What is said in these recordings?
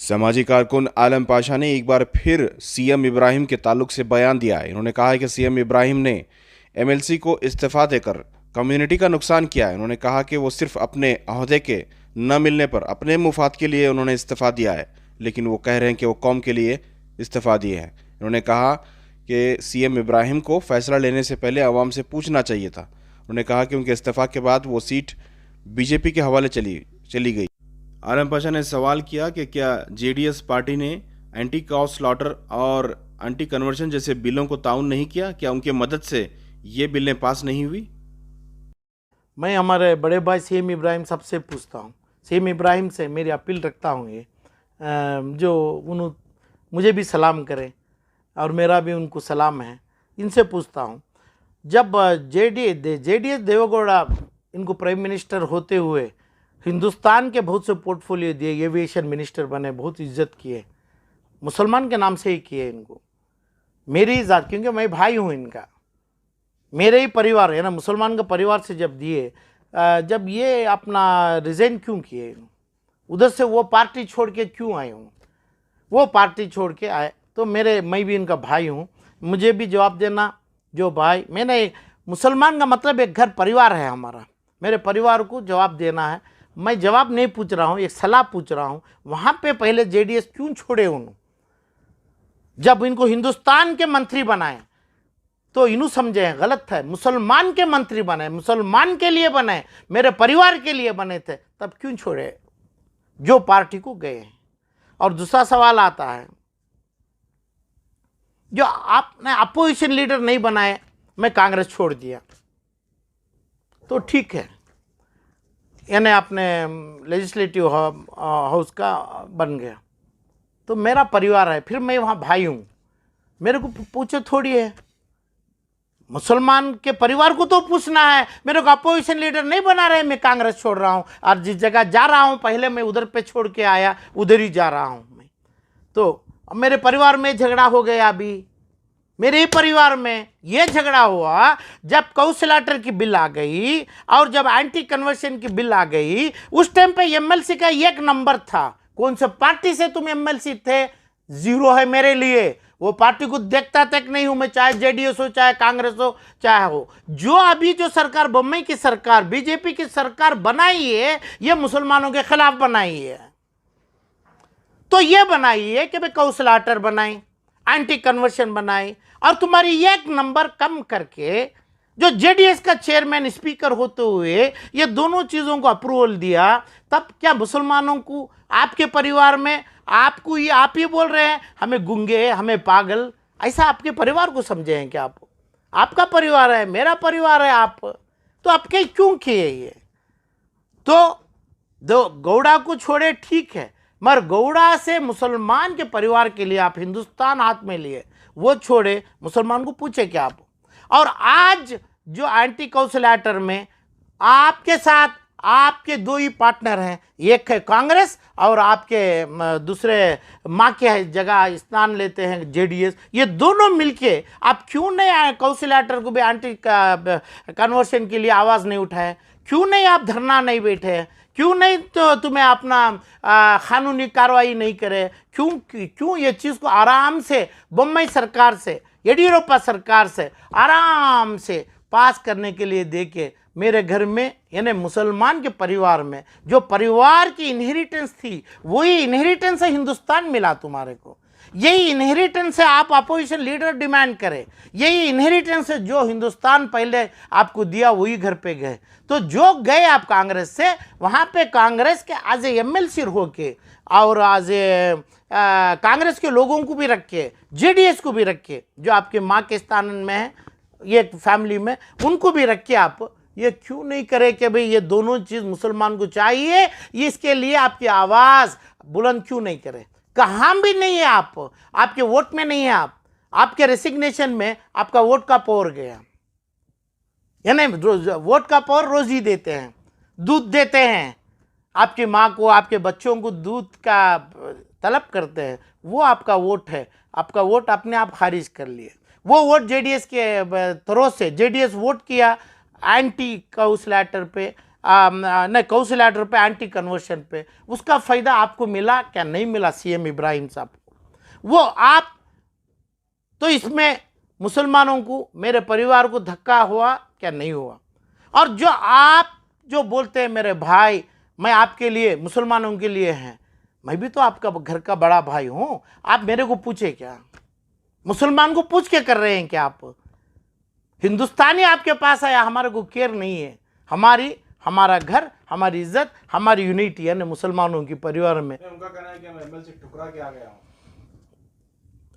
समाजी कारकुन आलम पाशा ने एक बार फिर सीएम इब्राहिम के ताल्लुक से बयान दिया है। इन्होंने कहा है कि सीएम इब्राहिम ने एमएलसी को इस्तीफा देकर कम्युनिटी का नुकसान किया है। उन्होंने कहा कि वो सिर्फ अपने अहदे के न मिलने पर अपने मुफाद के लिए उन्होंने इस्तीफा दिया है, लेकिन वो कह रहे हैं कि वो कौम के लिए इस्तीफा दिए हैं। इन्होंने कहा कि सीएम इब्राहिम को फैसला लेने से पहले आवाम से पूछना चाहिए था। उन्होंने कहा कि उनके इस्तीफा के बाद वो सीट बीजेपी के हवाले चली गई। आलम पाशा ने सवाल किया कि क्या जेडीएस पार्टी ने एंटी काउ स्लॉटर और एंटी कन्वर्शन जैसे बिलों को ताउन नहीं किया? क्या उनकी मदद से ये बिलें पास नहीं हुई? मैं हमारे बड़े भाई सीएम इब्राहिम साहब से पूछता हूँ, सीएम इब्राहिम से मेरी अपील रखता हूँ ये जो उन्होंने मुझे भी सलाम करें और मेरा भी उनको सलाम है। इनसे पूछता हूँ, जब जेडीएस देवेगौड़ा इनको प्राइम मिनिस्टर होते हुए हिंदुस्तान के बहुत से पोर्टफोलियो दिए, एविएशन मिनिस्टर बने, बहुत इज्जत किए, मुसलमान के नाम से ही किए इनको। मेरी ज़ात, क्योंकि मैं भाई हूँ इनका, मेरे ही परिवार है ना, मुसलमान का परिवार से जब दिए, जब ये अपना रिज़ाइन क्यों किए, उधर से वो पार्टी छोड़ के क्यों आए हूँ, वो पार्टी छोड़ के आए तो मैं भी इनका भाई हूँ, मुझे भी जवाब देना। जो भाई, मैंने मुसलमान का मतलब एक घर परिवार है हमारा, मेरे परिवार को जवाब देना है। मैं जवाब नहीं पूछ रहा हूँ, एक सलाह पूछ रहा हूँ। वहाँ पे पहले जेडीएस क्यों छोड़े उन्होंने? जब इनको हिंदुस्तान के मंत्री बनाए तो इन्हों समझे गलत है, मुसलमान के मंत्री बने, मुसलमान के लिए बने, मेरे परिवार के लिए बने थे, तब क्यों छोड़े जो पार्टी को गए हैं? और दूसरा सवाल आता है, जो आपने अपोजिशन लीडर नहीं बनाए, मैं कांग्रेस छोड़ दिया तो ठीक है, यानी आपने लेजिस्लेटिव हाउस का बन गया तो मेरा परिवार है, फिर मैं वहाँ भाई हूँ, मेरे को पूछे थोड़ी है, मुसलमान के परिवार को तो पूछना है। मेरे को अपोजिशन लीडर नहीं बना रहे, मैं कांग्रेस छोड़ रहा हूँ, और जिस जगह जा रहा हूँ पहले मैं उधर पे छोड़ के आया, उधर ही जा रहा हूँ मैं। तो मेरे परिवार में झगड़ा हो गया, अभी मेरे ही परिवार में ये झगड़ा हुआ जब काउंसिलर की बिल आ गई और जब एंटी कन्वर्शन की बिल आ गई। उस टाइम पे एमएलसी का एक नंबर था, कौन से पार्टी से तुम एमएलसी थे, जीरो है मेरे लिए। वो पार्टी को देखता तक नहीं हूं मैं, चाहे जेडीएस हो, चाहे कांग्रेस हो, चाहे हो। जो अभी जो सरकार, बम्बई की सरकार, बीजेपी की सरकार बनाई है, ये मुसलमानों के खिलाफ बनाई है। तो ये बनाई है कि भाई काउंसिलर बनाई, एंटी कन्वर्शन बनाई, और तुम्हारी एक नंबर कम करके जो जेडीएस का चेयरमैन स्पीकर होते हुए ये दोनों चीज़ों को अप्रूवल दिया, तब क्या मुसलमानों को, आपके परिवार में आपको, ये आप ही बोल रहे हैं हमें गुंगे, हमें पागल, ऐसा आपके परिवार को समझे हैं क्या? आप, आपका परिवार है, मेरा परिवार है, आप तो आपके क्यों किए ये? तो दो गौड़ा को छोड़े ठीक है, मगर गौड़ा से मुसलमान के परिवार के लिए आप हिंदुस्तान हाथ में लिए, वो छोड़े, मुसलमान को पूछे क्या आप? और आज जो एंटी काउंसिलर में आपके साथ आपके दो ही पार्टनर हैं, एक है कांग्रेस और आपके दूसरे माँ के जगह स्नान लेते हैं जेडीएस। ये दोनों मिलके आप क्यों नहीं काउंसिलर को भी एंटी कन्वर्शन के लिए आवाज़ नहीं उठाए? क्यों नहीं आप धरना नहीं बैठे? क्यों नहीं तो तुम्हें अपना कानूनी कार्रवाई नहीं करे? क्यों ये चीज़ को आराम से बम्बई सरकार से, येडियुरप्पा सरकार से आराम से पास करने के लिए देके मेरे घर में, यानी मुसलमान के परिवार में जो परिवार की इनहेरिटेंस थी, वही इनहेरिटेंस से हिंदुस्तान मिला तुम्हारे को। यही इनहेरिटेंस से आप अपोजिशन लीडर डिमांड करें, यही इनहेरिटेंस से जो हिंदुस्तान पहले आपको दिया वही घर पे गए। तो जो गए आप कांग्रेस से, वहाँ पे कांग्रेस के एज ए एमएलसी होके और एज ए कांग्रेस के लोगों को भी रखे, जेडीएस को भी रखे, जो आपके माँ के स्थान में है, ये फैमिली में, उनको भी रखे। आप ये क्यों नहीं करे कि भाई ये दोनों चीज़ मुसलमान को चाहिए, ये इसके लिए आपकी आवाज़ बुलंद क्यों नहीं करे? कहाँ भी नहीं है आप, आपके वोट में नहीं है, आप आपके रेसिग्नेशन में आपका वोट का पावर गया, यानी वोट का पावर रोज ही देते हैं, दूध देते हैं आपकी माँ को, आपके बच्चों को दूध का तलब करते हैं, वो आपका वोट है। आपका वोट अपने आप खारिज कर लिए। वो वोट जेडीएस के तरफ से जेडीएस वोट किया एंटी काउंसिलर पे, नहीं काउंसिल आर्डर पे, एंटी कन्वर्शन पे, उसका फ़ायदा आपको मिला क्या नहीं मिला सीएम इब्राहिम साहब को? वो आप तो इसमें मुसलमानों को, मेरे परिवार को धक्का हुआ क्या नहीं हुआ? और जो आप जो बोलते हैं मेरे भाई, मैं आपके लिए, मुसलमानों के लिए हैं, मैं भी तो आपका घर का बड़ा भाई हूँ, आप मेरे को पूछे क्या? मुसलमान को पूछ के कर रहे हैं क्या आप? हिंदुस्तानी आपके पास आया, हमारे को केयर नहीं है, हमारा घर, हमारी इज्जत, हमारी यूनिटी यानी मुसलमानों की परिवार में। उनका कहना है कि मैं एमएलसी ठुकरा के आ गया हूँ।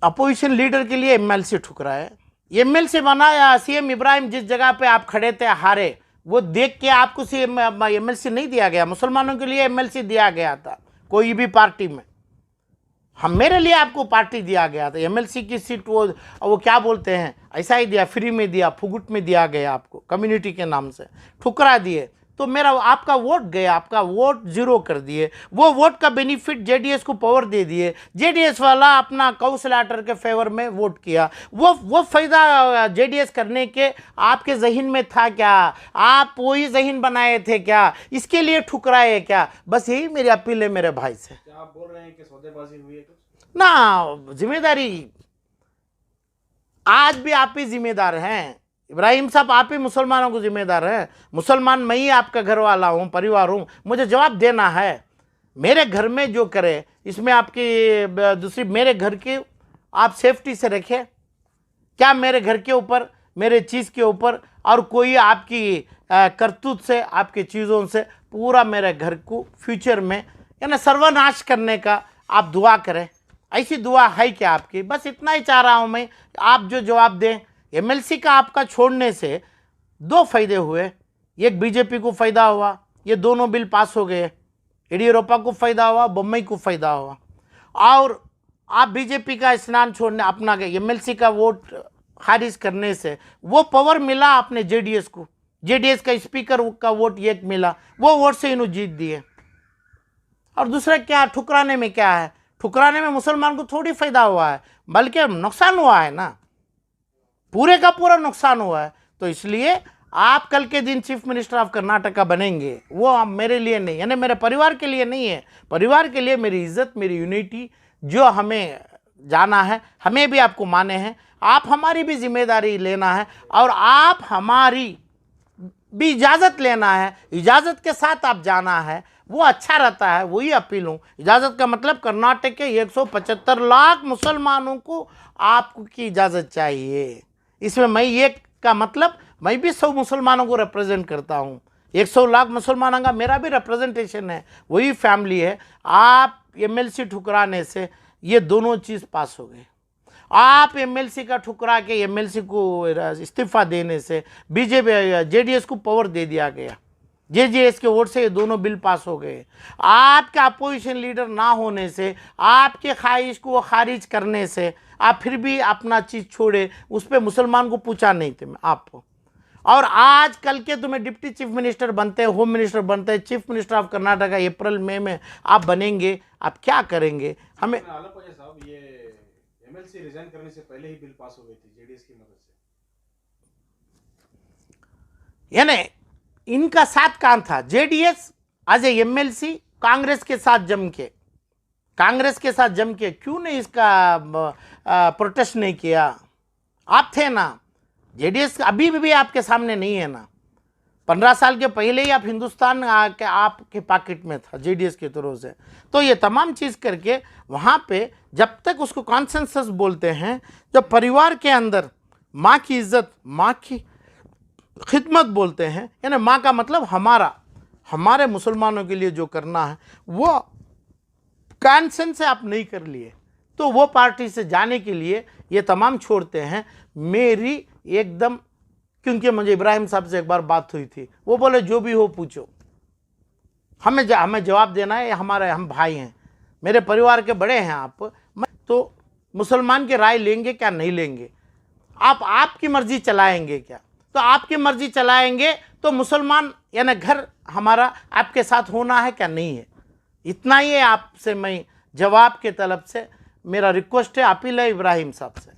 अपोजिशन लीडर के लिए एमएलसी ठुकरा है, एमएलसी बनाया। सीएम इब्राहिम जिस जगह पे आप खड़े थे हारे, वो देख के आपको एमएलसी नहीं दिया गया, मुसलमानों के लिए एमएलसी दिया गया था कोई भी पार्टी में। हम मेरे लिए आपको पार्टी दिया गया था, एमएलसी की सीट वो क्या बोलते हैं, ऐसा ही दिया, फ्री में दिया, फुगुट में दिया गया आपको, कम्युनिटी के नाम से ठुकरा दिए। तो मेरा आपका वोट गया, आपका वोट जीरो कर दिए। वो वोट का बेनिफिट जेडीएस को पावर दे दिए, जेडीएस वाला अपना काउंसिल आर्डर के फेवर में वोट किया। वो फ़ायदा जेडीएस करने के आपके जहन में था क्या? आप वही जहन बनाए थे क्या? इसके लिए ठुकराए क्या? बस यही मेरी अपील है मेरे भाई से। क्या आप बोल रहे हैं कि सौदेबाजी हुई है कुछ? ना, जिम्मेदारी आज भी आप ही जिम्मेदार हैं इब्राहिम साहब, आप ही मुसलमानों को जिम्मेदार हैं। मुसलमान मैं ही आपका घर वाला हूँ, परिवार हूँ, मुझे जवाब देना है। मेरे घर में जो करे, इसमें आपकी दूसरी, मेरे घर की आप सेफ्टी से रखें क्या? मेरे घर के ऊपर, मेरे चीज़ के ऊपर और कोई आपकी करतूत से, आपकी चीज़ों से पूरा मेरे घर को फ्यूचर में यानी सर्वनाश करने का आप दुआ करें। ऐसी दुआ है क्या आपकी? बस इतना ही चाह रहा हूँ मैं, आप जो जवाब दें। एमएलसी का आपका छोड़ने से दो फायदे हुए, एक बीजेपी को फ़ायदा हुआ, ये दोनों बिल पास हो गए, येडियुरप्पा को फ़ायदा हुआ, बोम्मई को फ़ायदा हुआ। और आप बीजेपी का स्नान छोड़ने, अपना एमएलसी का वोट खारिज करने से वो पावर मिला आपने जेडीएस को, जेडीएस का स्पीकर का वोट एक मिला, वो वोट से इन्होंने जीत दिए। और दूसरा क्या, ठुकराने में क्या है? ठुकराने में मुसलमान को थोड़ी फ़ायदा हुआ है, बल्कि नुकसान हुआ है ना, पूरे का पूरा नुकसान हुआ है। तो इसलिए आप कल के दिन चीफ मिनिस्टर ऑफ कर्नाटका बनेंगे, वो आप मेरे लिए नहीं, यानी मेरे परिवार के लिए नहीं है, परिवार के लिए मेरी इज्जत, मेरी यूनिटी, जो हमें जाना है, हमें भी आपको माने हैं, आप हमारी भी जिम्मेदारी लेना है और आप हमारी भी इजाज़त लेना है, इजाज़त के साथ आप जाना है, वो अच्छा रहता है। वही अपील हूँ, इजाज़त का मतलब कर्नाटक के 175 लाख मुसलमानों को आपकी इजाज़त चाहिए। इसमें मैं ये का मतलब, मैं भी 100 मुसलमानों को रिप्रेजेंट करता हूँ, 100 लाख मुसलमानों का मेरा भी रिप्रेजेंटेशन है, वही फैमिली है। आप एमएलसी ठुकराने से ये दोनों चीज़ पास हो गए। आप एमएलसी का ठुकरा के एमएलसी को इस्तीफा देने से बीजेपी जेडीएस को पावर दे दिया गया, जेडीएस के वोट से ये दोनों बिल पास हो गए। आपका अपोजिशन लीडर ना होने से, आपके ख्वाहिश को खारिज करने से, आप फिर भी अपना चीज़ छोड़े, उस पर मुसलमान को पूछा नहीं थे आपको। और आज कल के तुम्हें डिप्टी चीफ मिनिस्टर बनते हैं, होम मिनिस्टर बनते हैं, चीफ मिनिस्टर ऑफ कर्नाटका अप्रैल मई में आप बनेंगे, आप क्या करेंगे? हमें साहब, ये एमएलसी रिजाइन करने से पहले ही बिल पास हो गई थी जेडीएस की मदद से, यानी इनका साथ काम था। JDS as a MLC Congress के साथ जम के क्यों नहीं इसका प्रोटेस्ट नहीं किया? आप थे ना, जेडीएस अभी भी आपके सामने नहीं है ना, 15 साल के पहले ही आप हिंदुस्तान के आपके पॉकेट में था जेडीएस के तरफ से। तो ये तमाम चीज़ करके वहाँ पे जब तक उसको कॉन्सेंसस बोलते हैं, जब परिवार के अंदर माँ की इज्जत, माँ की खिदमत बोलते हैं, यानी माँ का मतलब हमारे मुसलमानों के लिए जो करना है वो कॉन्सेंस से आप नहीं कर लिए, तो वो पार्टी से जाने के लिए ये तमाम छोड़ते हैं। मेरी एकदम, क्योंकि मुझे इब्राहिम साहब से एक बार बात हुई थी, वो बोले जो भी हो पूछो, हमें जवाब देना है, हम भाई हैं, मेरे परिवार के बड़े हैं आप, तो मुसलमान की राय लेंगे क्या नहीं लेंगे? आप आपकी मर्जी चलाएंगे क्या? तो आपकी मर्जी चलाएंगे तो मुसलमान यानी घर हमारा आपके साथ होना है क्या नहीं है? इतना ही है आपसे मैं जवाब के तलब से मेरा रिक्वेस्ट है, अपील है इब्राहिम साहब से।